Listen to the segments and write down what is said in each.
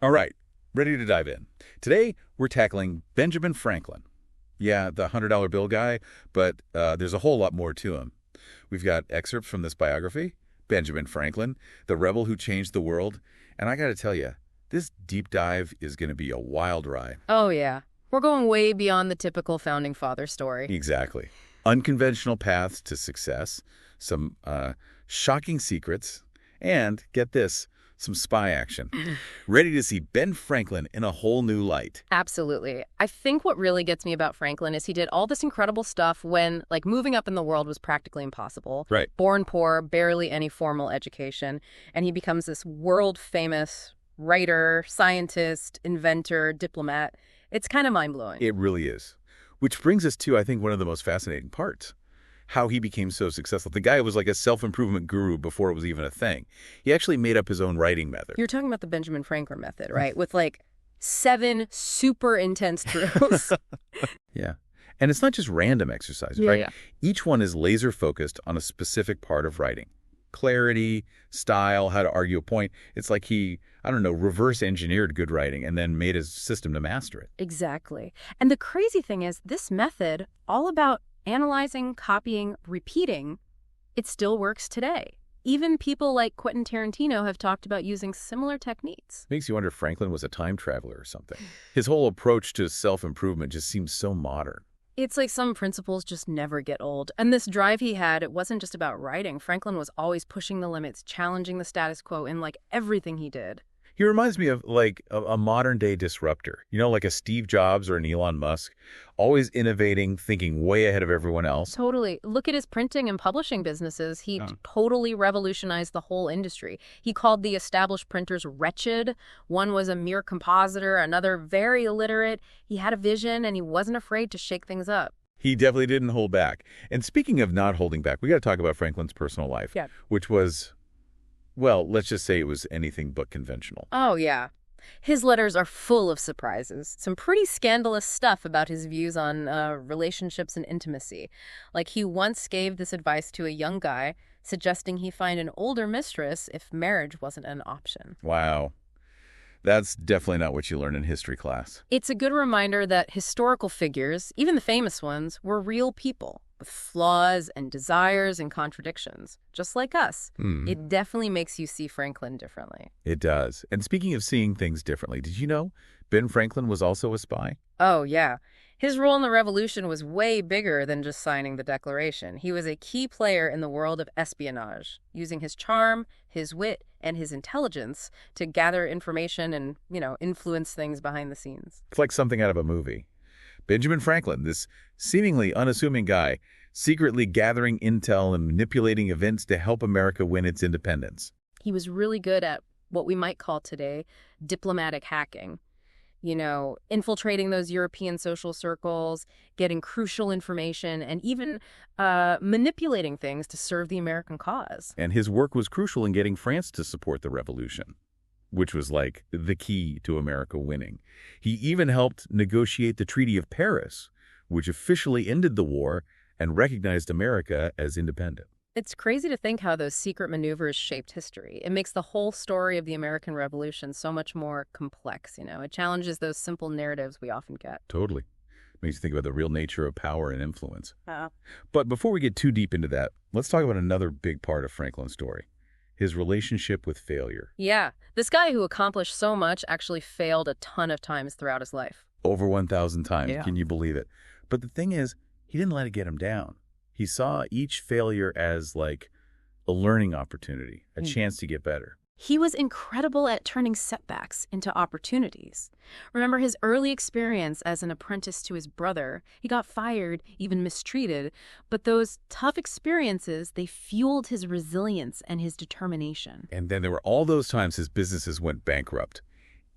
All right, ready to dive in. Today, we're tackling Benjamin Franklin. Yeah, the $100 bill guy, but there's a whole lot more to him. We've got excerpts from this biography, Benjamin Franklin, the rebel who changed the world. And I got to tell you, this deep dive is going to be a wild ride. Oh, yeah. We're going way beyond the typical founding father story. Exactly. Unconventional paths to success, some shocking secrets, and, get this, some spy action. Ready to see Ben Franklin in a whole new light. Absolutely. I think what really gets me about Franklin is he did all this incredible stuff when, like, moving up in the world was practically impossible. Right. Born poor, barely any formal education, and he becomes this world-famous writer, scientist, inventor, diplomat. It's kind of mind-blowing. It really is. Which brings us to, I think, one of the most fascinating parts. How he became so successful. The guy was like a self-improvement guru before it was even a thing. He actually made up his own writing method. You're talking about the Benjamin Franklin method, right? With like 7 super intense drills. Yeah. And it's not just random exercises, right? Yeah. Each one is laser-focused on a specific part of writing. Clarity, style, how to argue a point. It's like he, I don't know, reverse-engineered good writing and then made his system to master it. Exactly. And the crazy thing is, this method, all about analyzing, copying, repeating, it still works today. Even people like Quentin Tarantino have talked about using similar techniques. Makes you wonder if Franklin was a time traveler or something. His whole approach to self-improvement just seems so modern. It's like some principles just never get old. And this drive he had, it wasn't just about writing. Franklin was always pushing the limits, challenging the status quo in like everything he did. He reminds me of like a modern-day disruptor, you know, like a Steve Jobs or an Elon Musk, always innovating, thinking way ahead of everyone else. Totally. Look at his printing and publishing businesses. He totally revolutionized the whole industry. He called the established printers wretched. One was a mere compositor, another very illiterate. He had a vision, and he wasn't afraid to shake things up. He definitely didn't hold back. And speaking of not holding back, we got to talk about Franklin's personal life, which was, well, let's just say it was anything but conventional. Oh, yeah. His letters are full of surprises. Some pretty scandalous stuff about his views on relationships and intimacy. Like he once gave this advice to a young guy, suggesting he find an older mistress if marriage wasn't an option. Wow. That's definitely not what you learn in history class. It's a good reminder that historical figures, even the famous ones, were real people with flaws and desires and contradictions, just like us. It definitely makes you see Franklin differently. It does. And speaking of seeing things differently, did you know Ben Franklin was also a spy? Oh, yeah. His role in the revolution was way bigger than just signing the Declaration. He was a key player in the world of espionage, using his charm, his wit, and his intelligence to gather information and, influence things behind the scenes. It's like something out of a movie. Benjamin Franklin, this seemingly unassuming guy, secretly gathering intel and manipulating events to help America win its independence. He was really good at what we might call today diplomatic hacking. Infiltrating those European social circles, getting crucial information, and even manipulating things to serve the American cause. And his work was crucial in getting France to support the revolution, which was like the key to America winning. He even helped negotiate the Treaty of Paris, which officially ended the war and recognized America as independent. It's crazy to think how those secret maneuvers shaped history. It makes the whole story of the American Revolution so much more complex, It challenges those simple narratives we often get. Totally. Makes you think about the real nature of power and influence. But before we get too deep into that, let's talk about another big part of Franklin's story, his relationship with failure. Yeah. This guy who accomplished so much actually failed a ton of times throughout his life. Over 1,000 times. Yeah. Can you believe it? But the thing is, he didn't let it get him down. He saw each failure as like a learning opportunity, a chance to get better. He was incredible at turning setbacks into opportunities. Remember his early experience as an apprentice to his brother. He got fired, even mistreated, but those tough experiences, they fueled his resilience and his determination. And then there were all those times his businesses went bankrupt.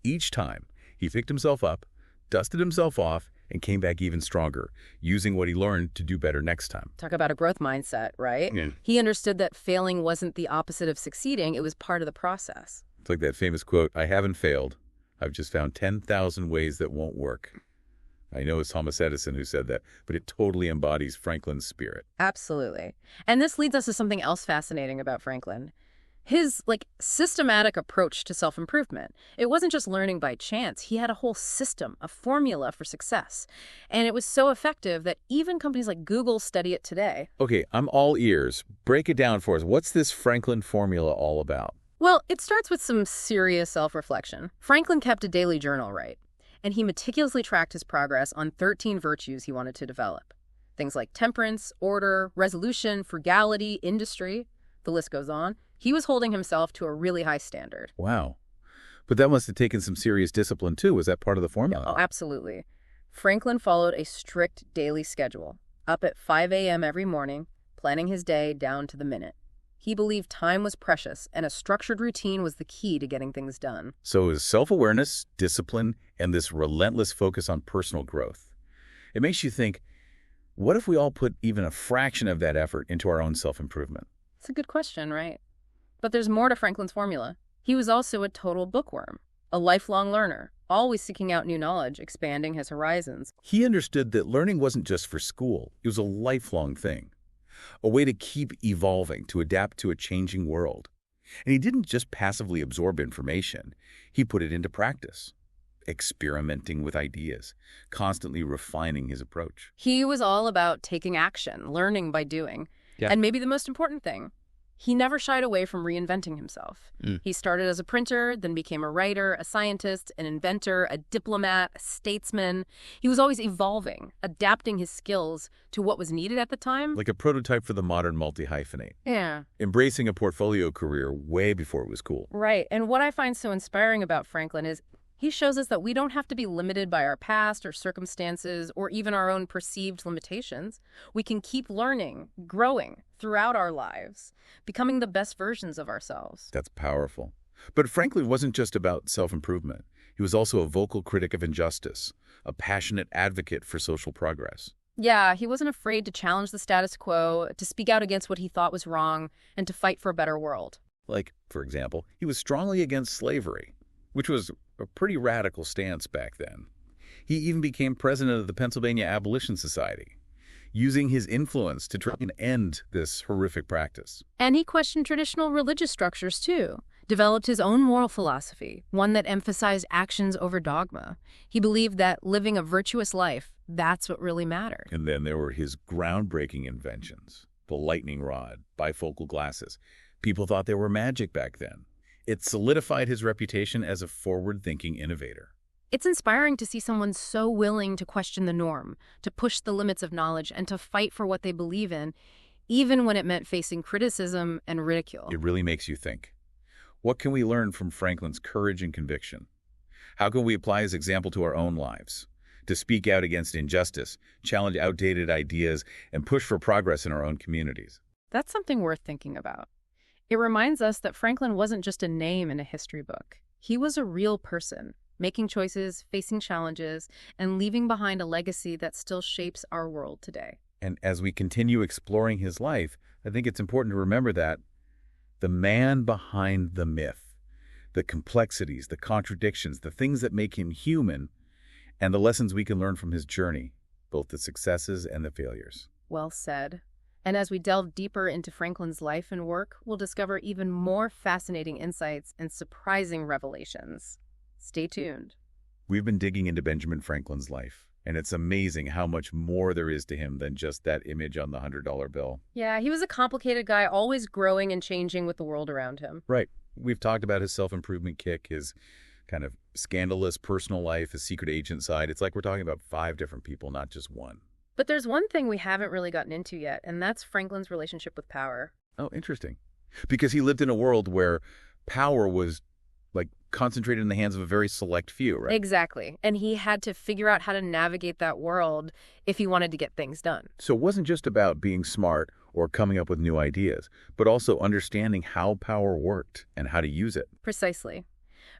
Each time, he picked himself up, dusted himself off, and came back even stronger, using what he learned to do better next time. Talk about a growth mindset, right? Yeah. He understood that failing wasn't the opposite of succeeding. It was part of the process. It's like that famous quote, "I haven't failed. I've just found 10,000 ways that won't work." I know it's Thomas Edison who said that, but it totally embodies Franklin's spirit. Absolutely. And this leads us to something else fascinating about Franklin. His, systematic approach to self-improvement. It wasn't just learning by chance. He had a whole system, a formula for success. And it was so effective that even companies like Google study it today. Okay, I'm all ears. Break it down for us. What's this Franklin formula all about? Well, it starts with some serious self-reflection. Franklin kept a daily journal, right? And he meticulously tracked his progress on 13 virtues he wanted to develop. Things like temperance, order, resolution, frugality, industry. The list goes on. He was holding himself to a really high standard. Wow. But that must have taken some serious discipline, too. Was that part of the formula? Oh, absolutely. Franklin followed a strict daily schedule, up at 5 a.m. every morning, planning his day down to the minute. He believed time was precious, and a structured routine was the key to getting things done. So it was self-awareness, discipline, and this relentless focus on personal growth. It makes you think, what if we all put even a fraction of that effort into our own self-improvement? It's a good question, right? But there's more to Franklin's formula. He was also a total bookworm, a lifelong learner, always seeking out new knowledge, expanding his horizons. He understood that learning wasn't just for school. It was a lifelong thing, a way to keep evolving, to adapt to a changing world. And he didn't just passively absorb information. He put it into practice, experimenting with ideas, constantly refining his approach. He was all about taking action, learning by doing. Yeah. And maybe the most important thing, he never shied away from reinventing himself. He started as a printer, then became a writer, a scientist, an inventor, a diplomat, a statesman. He was always evolving, adapting his skills to what was needed at the time. Like a prototype for the modern multi-hyphenate. Yeah. Embracing a portfolio career way before it was cool. Right. And what I find so inspiring about Franklin is he shows us that we don't have to be limited by our past or circumstances or even our own perceived limitations. We can keep learning, growing throughout our lives, becoming the best versions of ourselves. That's powerful. But Franklin wasn't just about self-improvement. He was also a vocal critic of injustice, a passionate advocate for social progress. Yeah, he wasn't afraid to challenge the status quo, to speak out against what he thought was wrong, and to fight for a better world. Like, for example, he was strongly against slavery, which was a pretty radical stance back then. He even became president of the Pennsylvania Abolition Society, using his influence to try and end this horrific practice. And he questioned traditional religious structures, too. Developed his own moral philosophy, one that emphasized actions over dogma. He believed that living a virtuous life, that's what really mattered. And then there were his groundbreaking inventions, the lightning rod, bifocal glasses. People thought they were magic back then. It solidified his reputation as a forward-thinking innovator. It's inspiring to see someone so willing to question the norm, to push the limits of knowledge, and to fight for what they believe in, even when it meant facing criticism and ridicule. It really makes you think. What can we learn from Franklin's courage and conviction? How can we apply his example to our own lives? To speak out against injustice, challenge outdated ideas, and push for progress in our own communities? That's something worth thinking about. It reminds us that Franklin wasn't just a name in a history book. He was a real person, making choices, facing challenges, and leaving behind a legacy that still shapes our world today. And as we continue exploring his life, I think it's important to remember that the man behind the myth, the complexities, the contradictions, the things that make him human, and the lessons we can learn from his journey, both the successes and the failures. Well said. And as we delve deeper into Franklin's life and work, we'll discover even more fascinating insights and surprising revelations. Stay tuned. We've been digging into Benjamin Franklin's life, and it's amazing how much more there is to him than just that image on the $100 bill. Yeah, he was a complicated guy, always growing and changing with the world around him. Right. We've talked about his self-improvement kick, his kind of scandalous personal life, his secret agent side. It's like we're talking about 5 different people, not just one. But there's one thing we haven't really gotten into yet, and that's Franklin's relationship with power. Oh, interesting. Because he lived in a world where power was concentrated in the hands of a very select few, right? Exactly. And he had to figure out how to navigate that world if he wanted to get things done. So it wasn't just about being smart or coming up with new ideas, but also understanding how power worked and how to use it. Precisely.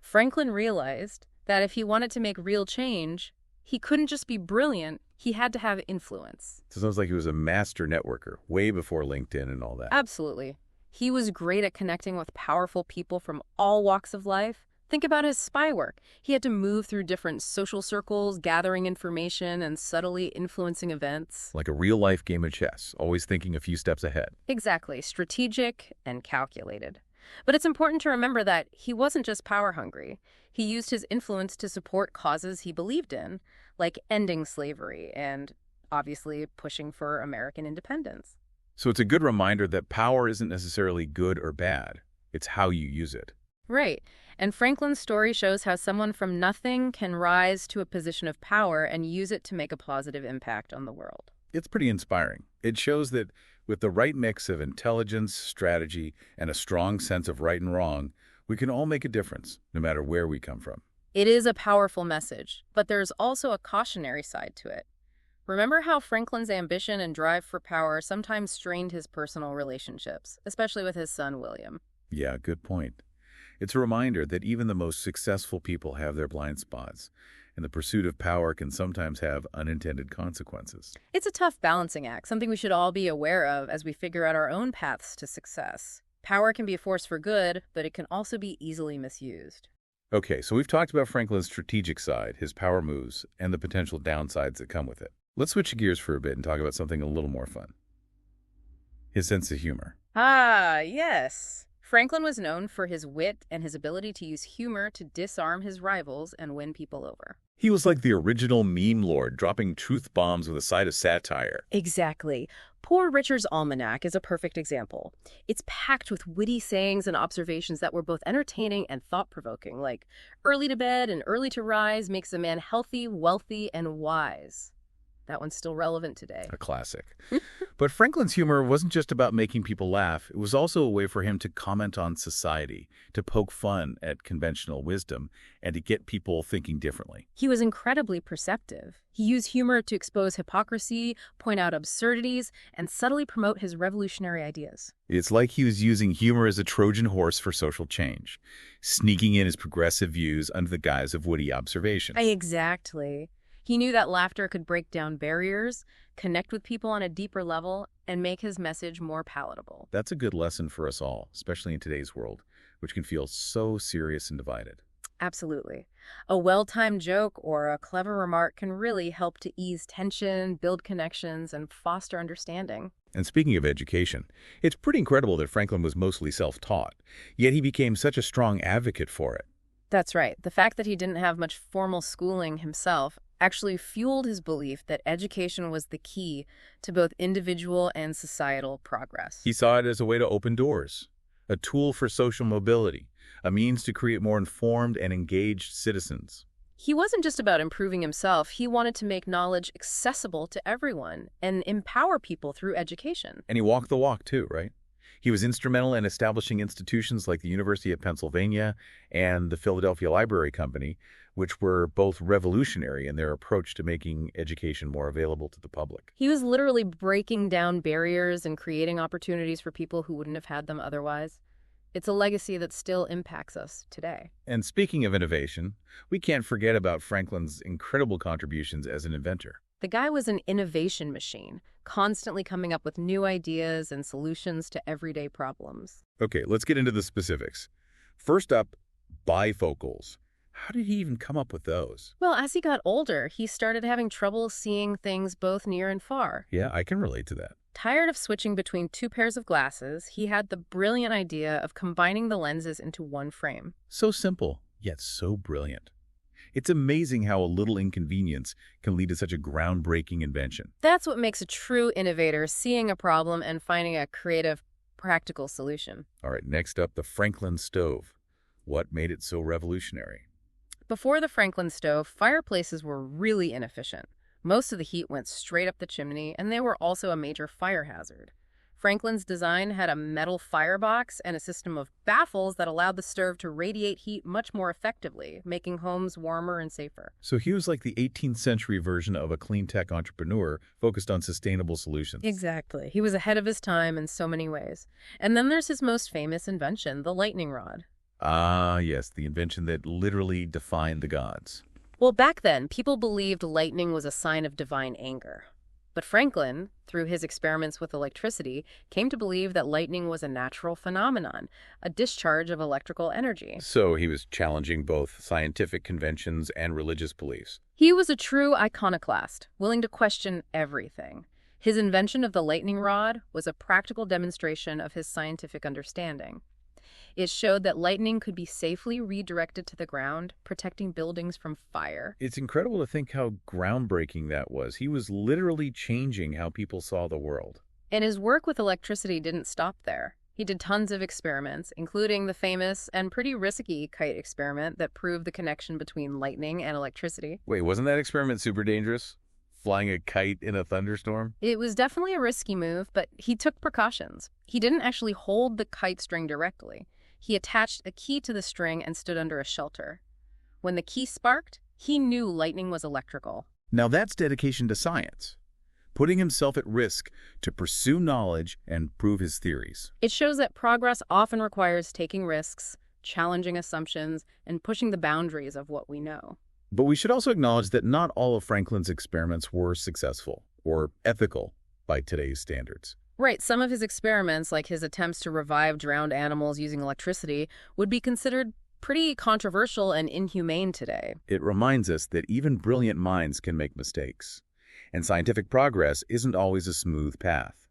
Franklin realized that if he wanted to make real change, he couldn't just be brilliant, he had to have influence. So it sounds like he was a master networker, way before LinkedIn and all that. Absolutely. He was great at connecting with powerful people from all walks of life. Think about his spy work. He had to move through different social circles, gathering information and subtly influencing events. Like a real-life game of chess, always thinking a few steps ahead. Exactly. Strategic and calculated. But it's important to remember that he wasn't just power hungry. He used his influence to support causes he believed in, like ending slavery and, obviously, pushing for American independence. So it's a good reminder that power isn't necessarily good or bad. It's how you use it. Right. And Franklin's story shows how someone from nothing can rise to a position of power and use it to make a positive impact on the world. It's pretty inspiring. It shows that with the right mix of intelligence, strategy, and a strong sense of right and wrong, we can all make a difference, no matter where we come from. It is a powerful message, but there's also a cautionary side to it. Remember how Franklin's ambition and drive for power sometimes strained his personal relationships, especially with his son, William. Yeah, good point. It's a reminder that even the most successful people have their blind spots, and the pursuit of power can sometimes have unintended consequences. It's a tough balancing act, something we should all be aware of as we figure out our own paths to success. Power can be a force for good, but it can also be easily misused. Okay, so we've talked about Franklin's strategic side, his power moves, and the potential downsides that come with it. Let's switch gears for a bit and talk about something a little more fun. His sense of humor. Ah, yes. Franklin was known for his wit and his ability to use humor to disarm his rivals and win people over. He was like the original meme lord, dropping truth bombs with a side of satire. Exactly. Poor Richard's Almanac is a perfect example. It's packed with witty sayings and observations that were both entertaining and thought-provoking, like early to bed and early to rise makes a man healthy, wealthy, and wise. That one's still relevant today. A classic. But Franklin's humor wasn't just about making people laugh. It was also a way for him to comment on society, to poke fun at conventional wisdom, and to get people thinking differently. He was incredibly perceptive. He used humor to expose hypocrisy, point out absurdities, and subtly promote his revolutionary ideas. It's like he was using humor as a Trojan horse for social change, sneaking in his progressive views under the guise of witty observation. Exactly. He knew that laughter could break down barriers, connect with people on a deeper level, and make his message more palatable. That's a good lesson for us all, especially in today's world, which can feel so serious and divided. Absolutely. A well-timed joke or a clever remark can really help to ease tension, build connections, and foster understanding. And speaking of education, it's pretty incredible that Franklin was mostly self-taught, yet he became such a strong advocate for it. That's right. The fact that he didn't have much formal schooling himself actually fueled his belief that education was the key to both individual and societal progress. He saw it as a way to open doors, a tool for social mobility, a means to create more informed and engaged citizens. He wasn't just about improving himself. He wanted to make knowledge accessible to everyone and empower people through education. And he walked the walk too, right? He was instrumental in establishing institutions like the University of Pennsylvania and the Philadelphia Library Company, which were both revolutionary in their approach to making education more available to the public. He was literally breaking down barriers and creating opportunities for people who wouldn't have had them otherwise. It's a legacy that still impacts us today. And speaking of innovation, we can't forget about Franklin's incredible contributions as an inventor. The guy was an innovation machine, constantly coming up with new ideas and solutions to everyday problems. Okay, let's get into the specifics. First up, bifocals. How did he even come up with those? Well, as he got older, he started having trouble seeing things both near and far. Yeah, I can relate to that. Tired of switching between two pairs of glasses, he had the brilliant idea of combining the lenses into one frame. So simple, yet so brilliant. It's amazing how a little inconvenience can lead to such a groundbreaking invention. That's what makes a true innovator, seeing a problem and finding a creative, practical solution. All right, next up, the Franklin stove. What made it so revolutionary? Before the Franklin stove, fireplaces were really inefficient. Most of the heat went straight up the chimney, and they were also a major fire hazard. Franklin's design had a metal firebox and a system of baffles that allowed the stove to radiate heat much more effectively, making homes warmer and safer. So he was like the 18th century version of a clean tech entrepreneur focused on sustainable solutions. Exactly. He was ahead of his time in so many ways. And then there's his most famous invention, the lightning rod. Ah, yes, the invention that literally defined the gods. Well, back then, people believed lightning was a sign of divine anger. But Franklin, through his experiments with electricity, came to believe that lightning was a natural phenomenon, a discharge of electrical energy. So he was challenging both scientific conventions and religious beliefs. He was a true iconoclast, willing to question everything. His invention of the lightning rod was a practical demonstration of his scientific understanding. It showed that lightning could be safely redirected to the ground, protecting buildings from fire. It's incredible to think how groundbreaking that was. He was literally changing how people saw the world. And his work with electricity didn't stop there. He did tons of experiments, including the famous and pretty risky kite experiment that proved the connection between lightning and electricity. Wait, wasn't that experiment super dangerous? Flying a kite in a thunderstorm? It was definitely a risky move, but he took precautions. He didn't actually hold the kite string directly. He attached a key to the string and stood under a shelter. When the key sparked, he knew lightning was electrical. Now that's dedication to science, putting himself at risk to pursue knowledge and prove his theories. It shows that progress often requires taking risks, challenging assumptions, and pushing the boundaries of what we know. But we should also acknowledge that not all of Franklin's experiments were successful or ethical by today's standards. Right, some of his experiments, like his attempts to revive drowned animals using electricity, would be considered pretty controversial and inhumane today. It reminds us that even brilliant minds can make mistakes, and scientific progress isn't always a smooth path.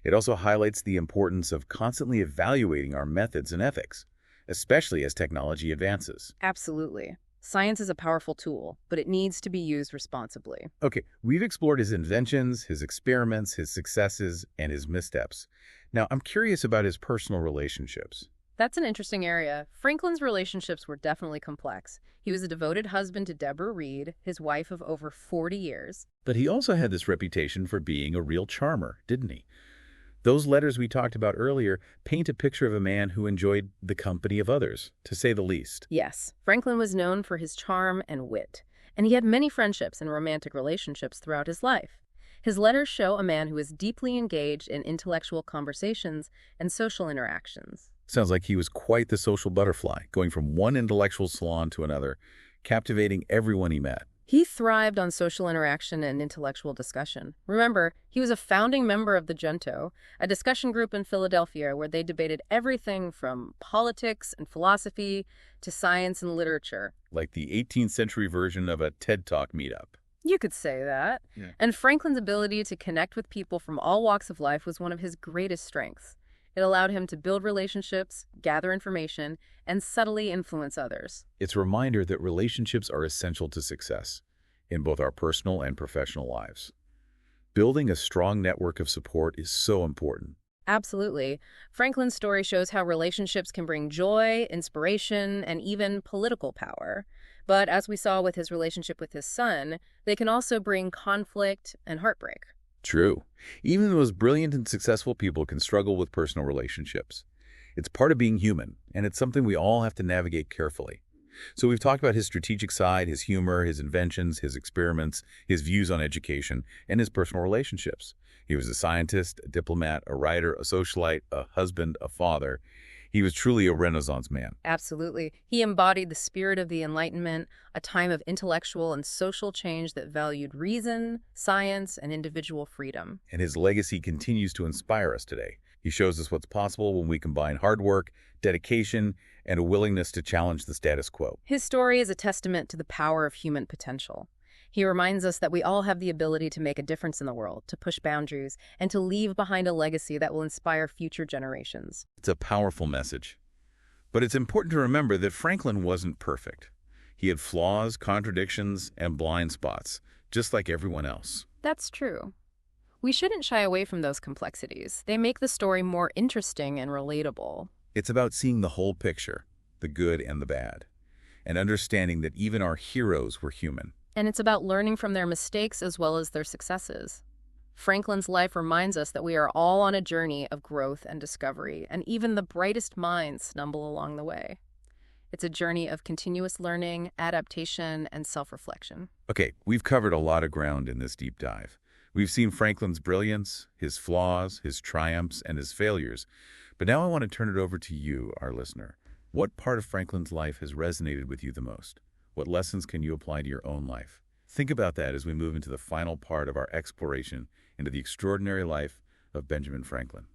It also highlights the importance of constantly evaluating our methods and ethics, especially as technology advances. Absolutely. Science is a powerful tool, but it needs to be used responsibly. Okay, we've explored his inventions, his experiments, his successes, and his missteps. Now, I'm curious about his personal relationships. That's an interesting area. Franklin's relationships were definitely complex. He was a devoted husband to Deborah Reed, his wife of over 40 years. But he also had this reputation for being a real charmer, didn't he? Those letters we talked about earlier paint a picture of a man who enjoyed the company of others, to say the least. Yes, Franklin was known for his charm and wit, and he had many friendships and romantic relationships throughout his life. His letters show a man who is deeply engaged in intellectual conversations and social interactions. Sounds like he was quite the social butterfly, going from one intellectual salon to another, captivating everyone he met. He thrived on social interaction and intellectual discussion. Remember, he was a founding member of the Junto, a discussion group in Philadelphia where they debated everything from politics and philosophy to science and literature. Like the 18th century version of a TED Talk meetup. You could say that. Yeah. And Franklin's ability to connect with people from all walks of life was one of his greatest strengths. It allowed him to build relationships, gather information, and subtly influence others. It's a reminder that relationships are essential to success in both our personal and professional lives. Building a strong network of support is so important. Absolutely. Franklin's story shows how relationships can bring joy, inspiration, and even political power. But as we saw with his relationship with his son, they can also bring conflict and heartbreak. True. Even the most brilliant and successful people can struggle with personal relationships. It's part of being human, and it's something we all have to navigate carefully. So we've talked about his strategic side, his humor, his inventions, his experiments, his views on education, and his personal relationships. He was a scientist, a diplomat, a writer, a socialite, a husband, a father. He was truly a Renaissance man. Absolutely. He embodied the spirit of the Enlightenment, a time of intellectual and social change that valued reason, science, and individual freedom. And his legacy continues to inspire us today. He shows us what's possible when we combine hard work, dedication, and a willingness to challenge the status quo. His story is a testament to the power of human potential. He reminds us that we all have the ability to make a difference in the world, to push boundaries, and to leave behind a legacy that will inspire future generations. It's a powerful message. But it's important to remember that Franklin wasn't perfect. He had flaws, contradictions, and blind spots, just like everyone else. That's true. We shouldn't shy away from those complexities. They make the story more interesting and relatable. It's about seeing the whole picture, the good and the bad, and understanding that even our heroes were human. And it's about learning from their mistakes as well as their successes. Franklin's life reminds us that we are all on a journey of growth and discovery, and even the brightest minds stumble along the way. It's a journey of continuous learning, adaptation, and self-reflection. Okay, we've covered a lot of ground in this deep dive. We've seen Franklin's brilliance, his flaws, his triumphs, and his failures. But now I want to turn it over to you, our listener. What part of Franklin's life has resonated with you the most? What lessons can you apply to your own life? Think about that as we move into the final part of our exploration into the extraordinary life of Benjamin Franklin.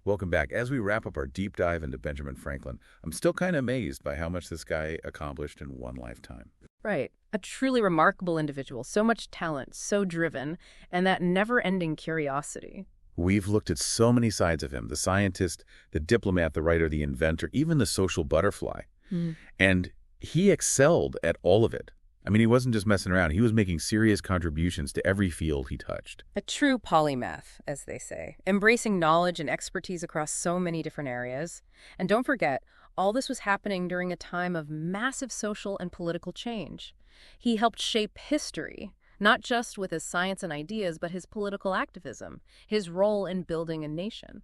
Welcome back. As we wrap up our deep dive into Benjamin Franklin, I'm still kind of amazed by how much this guy accomplished in one lifetime. Right. A truly remarkable individual, so much talent, so driven, and that never-ending curiosity. We've looked at so many sides of him, the scientist, the diplomat, the writer, the inventor, even the social butterfly. Hmm. And he excelled at all of it. I mean, he wasn't just messing around. He was making serious contributions to every field he touched. A true polymath, as they say, embracing knowledge and expertise across so many different areas. And don't forget, all this was happening during a time of massive social and political change. He helped shape history, not just with his science and ideas, but his political activism, his role in building a nation.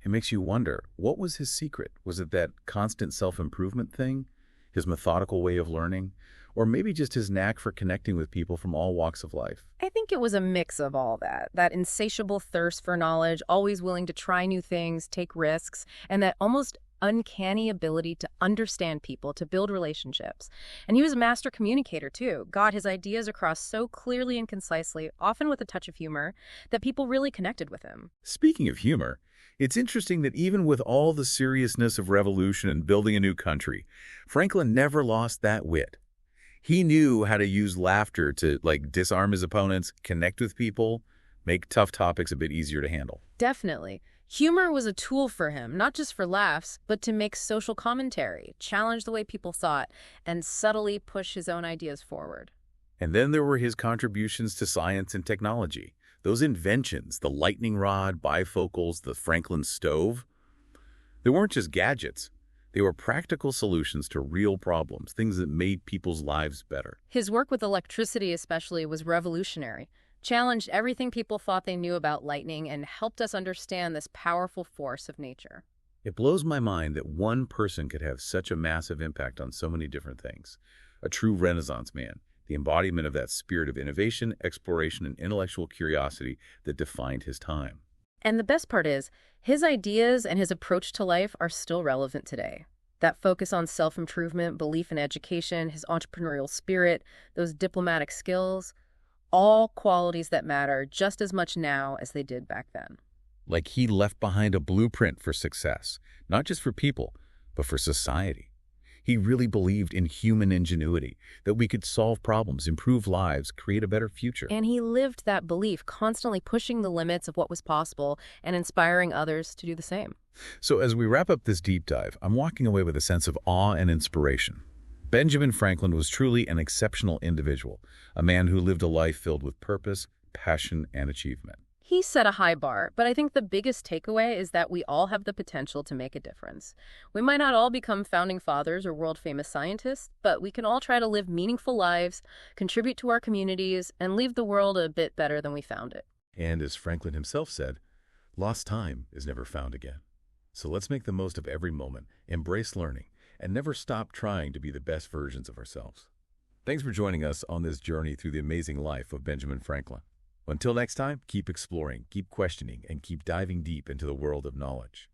It makes you wonder, what was his secret? Was it that constant self-improvement thing? His methodical way of learning? Or maybe just his knack for connecting with people from all walks of life? I think it was a mix of all that insatiable thirst for knowledge, always willing to try new things, take risks, and that almost uncanny ability to understand people, to build relationships. And he was a master communicator, too, got his ideas across so clearly and concisely, often with a touch of humor, that people really connected with him. Speaking of humor, it's interesting that even with all the seriousness of revolution and building a new country, Franklin never lost that wit. He knew how to use laughter to, disarm his opponents, connect with people, make tough topics a bit easier to handle. Definitely. Humor was a tool for him, not just for laughs, but to make social commentary, challenge the way people thought, and subtly push his own ideas forward. And then there were his contributions to science and technology. Those inventions, the lightning rod, bifocals, the Franklin stove, they weren't just gadgets. They were practical solutions to real problems, things that made people's lives better. His work with electricity especially was revolutionary, challenged everything people thought they knew about lightning, and helped us understand this powerful force of nature. It blows my mind that one person could have such a massive impact on so many different things. A true Renaissance man, the embodiment of that spirit of innovation, exploration, and intellectual curiosity that defined his time. And the best part is, his ideas and his approach to life are still relevant today. That focus on self-improvement, belief in education, his entrepreneurial spirit, those diplomatic skills, all qualities that matter just as much now as they did back then. Like he left behind a blueprint for success, not just for people, but for society. He really believed in human ingenuity, that we could solve problems, improve lives, create a better future. And he lived that belief, constantly pushing the limits of what was possible and inspiring others to do the same. So as we wrap up this deep dive, I'm walking away with a sense of awe and inspiration. Benjamin Franklin was truly an exceptional individual, a man who lived a life filled with purpose, passion, and achievement. He set a high bar, but I think the biggest takeaway is that we all have the potential to make a difference. We might not all become founding fathers or world-famous scientists, but we can all try to live meaningful lives, contribute to our communities, and leave the world a bit better than we found it. And as Franklin himself said, lost time is never found again. So let's make the most of every moment, embrace learning, and never stop trying to be the best versions of ourselves. Thanks for joining us on this journey through the amazing life of Benjamin Franklin. Until next time, keep exploring, keep questioning, and keep diving deep into the world of knowledge.